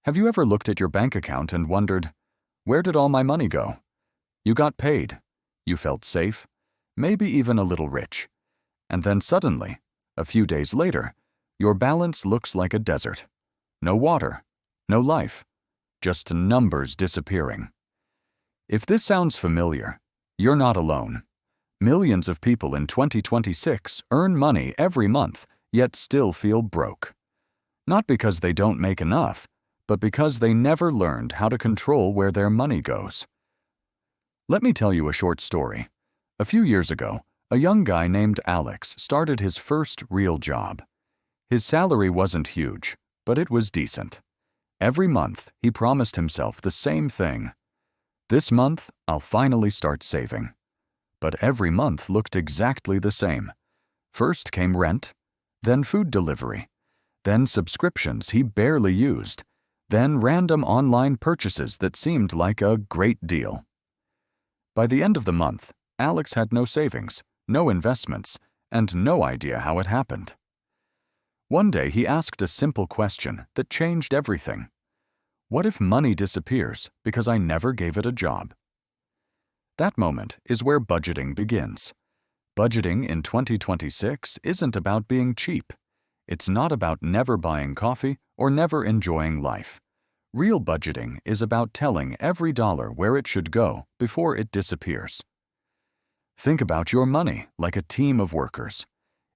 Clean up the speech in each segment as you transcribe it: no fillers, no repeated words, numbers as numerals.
Have you ever looked at your bank account and wondered, where did all my money go? You got paid. You felt safe, maybe even a little rich. And then suddenly, a few days later, your balance looks like a desert. No water, no life, just numbers disappearing. If this sounds familiar, you're not alone. Millions of people in 2026 earn money every month, yet still feel broke. Not because they don't make enough, but because they never learned how to control where their money goes. Let me tell you a short story. A few years ago, a young guy named Alex started his first real job. His salary wasn't huge, but it was decent. Every month, he promised himself the same thing. This month, I'll finally start saving. But every month looked exactly the same. First came rent, then food delivery, then subscriptions he barely used, then random online purchases that seemed like a great deal. By the end of the month, Alex had no savings, no investments, and no idea how it happened. One day he asked a simple question that changed everything. What if money disappears because I never gave it a job? That moment is where budgeting begins. Budgeting in 2026 isn't about being cheap. It's not about never buying coffee or never enjoying life. Real budgeting is about telling every dollar where it should go before it disappears. Think about your money like a team of workers.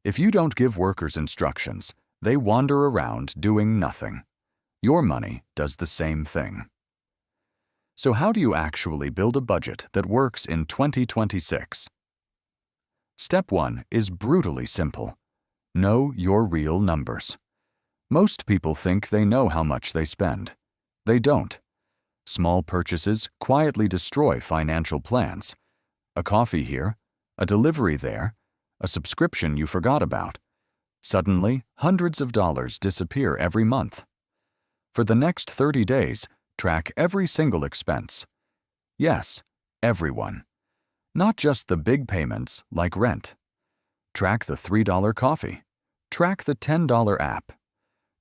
If you don't give workers instructions, they wander around doing nothing. Your money does the same thing. So how do you actually build a budget that works in 2026? Step 1 is brutally simple. Know your real numbers. Most people think they know how much they spend. They don't. Small purchases quietly destroy financial plans. A coffee here, a delivery there, a subscription you forgot about. Suddenly, hundreds of dollars disappear every month. For the next 30 days, track every single expense. Yes, everyone. Not just the big payments like rent. Track the $3 coffee. Track the $10 app.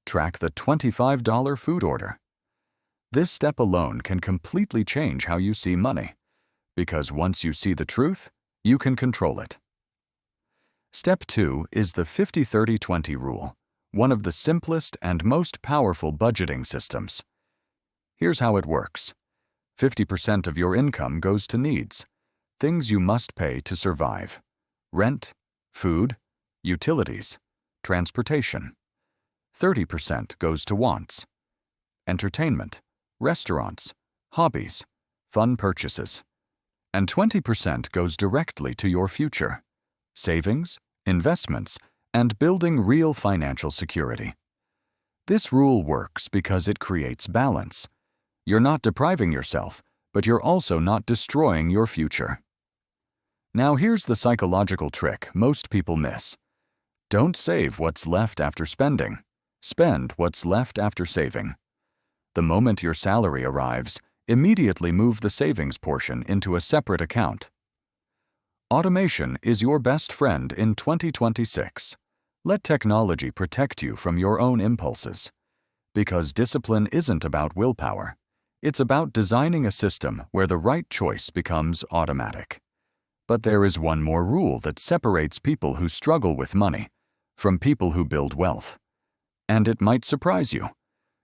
Track the $25 food order. This step alone can completely change how you see money, because once you see the truth, you can control it. Step 2 is the 50-30-20 rule, one of the simplest and most powerful budgeting systems. Here's how it works. 50% of your income goes to needs, things you must pay to survive. Rent, food, utilities, transportation. 30% goes to wants. Entertainment, restaurants, hobbies, fun purchases. And 20% goes directly to your future. Savings, investments, and building real financial security. This rule works because it creates balance. You're not depriving yourself, but you're also not destroying your future. Now here's the psychological trick most people miss. Don't save what's left after spending. Spend what's left after saving. The moment your salary arrives, immediately move the savings portion into a separate account. Automation is your best friend in 2026. Let technology protect you from your own impulses. Because discipline isn't about willpower. It's about designing a system where the right choice becomes automatic. But there is one more rule that separates people who struggle with money from people who build wealth. And it might surprise you.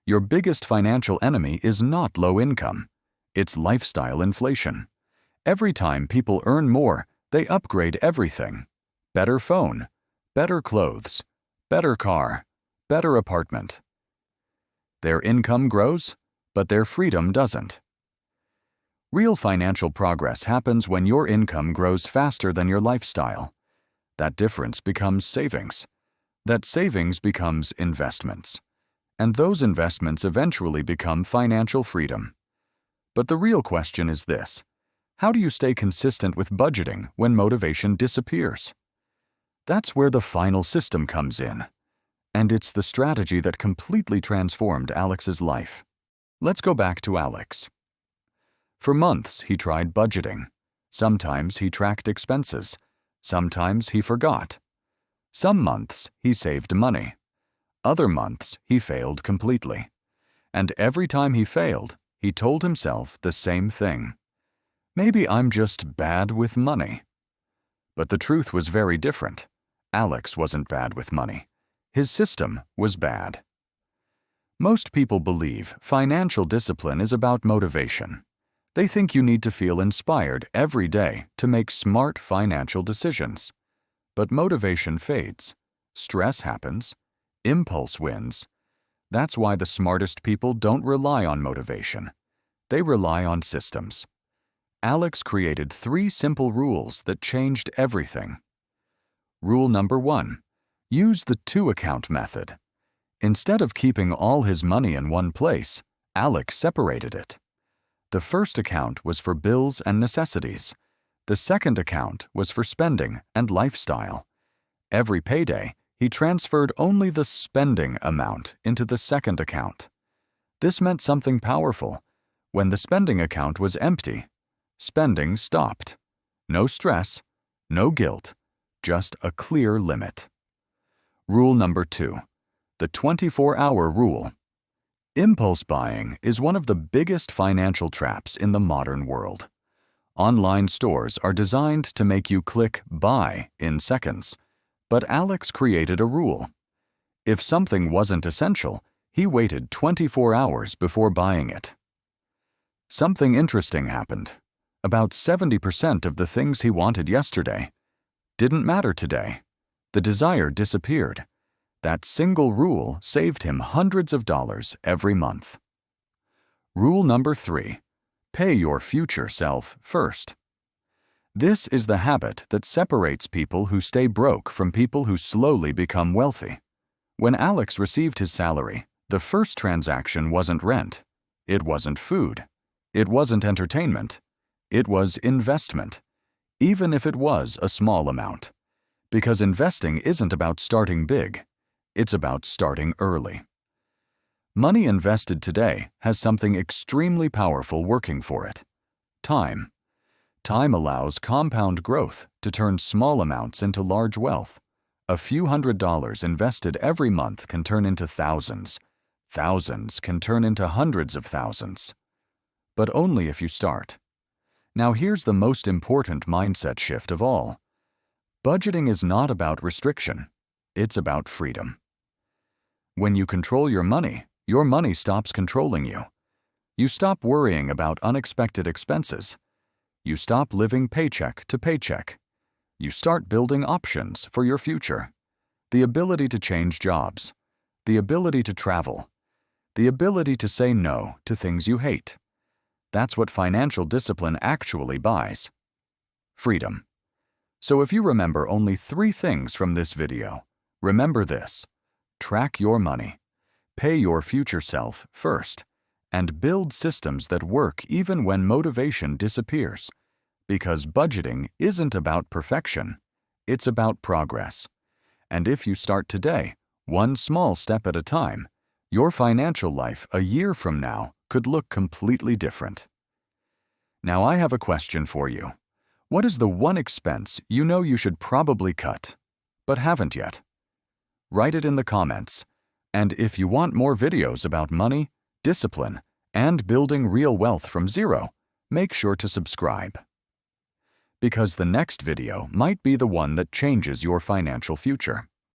Your biggest financial enemy is not low income. It's lifestyle inflation. Every time people earn more, they upgrade everything. Better phone, better clothes, better car, better apartment. Their income grows, but their freedom doesn't. Real financial progress happens when your income grows faster than your lifestyle. That difference becomes savings. That savings becomes investments. And those investments eventually become financial freedom. But the real question is this: how do you stay consistent with budgeting when motivation disappears? That's where the final system comes in. And it's the strategy that completely transformed Alex's life. Let's go back to Alex. For months, he tried budgeting. Sometimes he tracked expenses. Sometimes he forgot. Some months, he saved money. Other months, he failed completely. And every time he failed, he told himself the same thing. Maybe I'm just bad with money. But the truth was very different. Alex wasn't bad with money. His system was bad. Most people believe financial discipline is about motivation. They think you need to feel inspired every day to make smart financial decisions. But motivation fades. Stress happens. Impulse wins. That's why the smartest people don't rely on motivation. They rely on systems. Alex created 3 simple rules that changed everything. Rule number 1. Use the 2-account method. Instead of keeping all his money in one place, Alex separated it. The first account was for bills and necessities. The second account was for spending and lifestyle. Every payday, he transferred only the spending amount into the second account. This meant something powerful. When the spending account was empty, spending stopped. No stress, no guilt, just a clear limit. Rule number 2. The 24-hour rule. Impulse buying is one of the biggest financial traps in the modern world. Online stores are designed to make you click buy in seconds, but Alex created a rule. If something wasn't essential, he waited 24 hours before buying it. Something interesting happened. About 70% of the things he wanted yesterday didn't matter today. The desire disappeared. That single rule saved him hundreds of dollars every month. Rule number 3. Pay your future self first. This is the habit that separates people who stay broke from people who slowly become wealthy. When Alex received his salary, the first transaction wasn't rent. It wasn't food. It wasn't entertainment. It was investment, even if it was a small amount. Because investing isn't about starting big. It's about starting early. Money invested today has something extremely powerful working for it: time. Time allows compound growth to turn small amounts into large wealth. A few $100s invested every month can turn into thousands. Thousands can turn into hundreds of thousands. But only if you start. Now here's the most important mindset shift of all. Budgeting is not about restriction. It's about freedom. When you control your money stops controlling you. You stop worrying about unexpected expenses. You stop living paycheck to paycheck. You start building options for your future. The ability to change jobs. The ability to travel. The ability to say no to things you hate. That's what financial discipline actually buys. Freedom. So if you remember only 3 things from this video, remember this: track your money, pay your future self first, and build systems that work even when motivation disappears. Because budgeting isn't about perfection, it's about progress. And if you start today, one small step at a time, your financial life a year from now could look completely different. Now I have a question for you. What is the one expense you know you should probably cut, but haven't yet? Write it in the comments. And if you want more videos about money, discipline, and building real wealth from zero, make sure to subscribe. Because the next video might be the one that changes your financial future.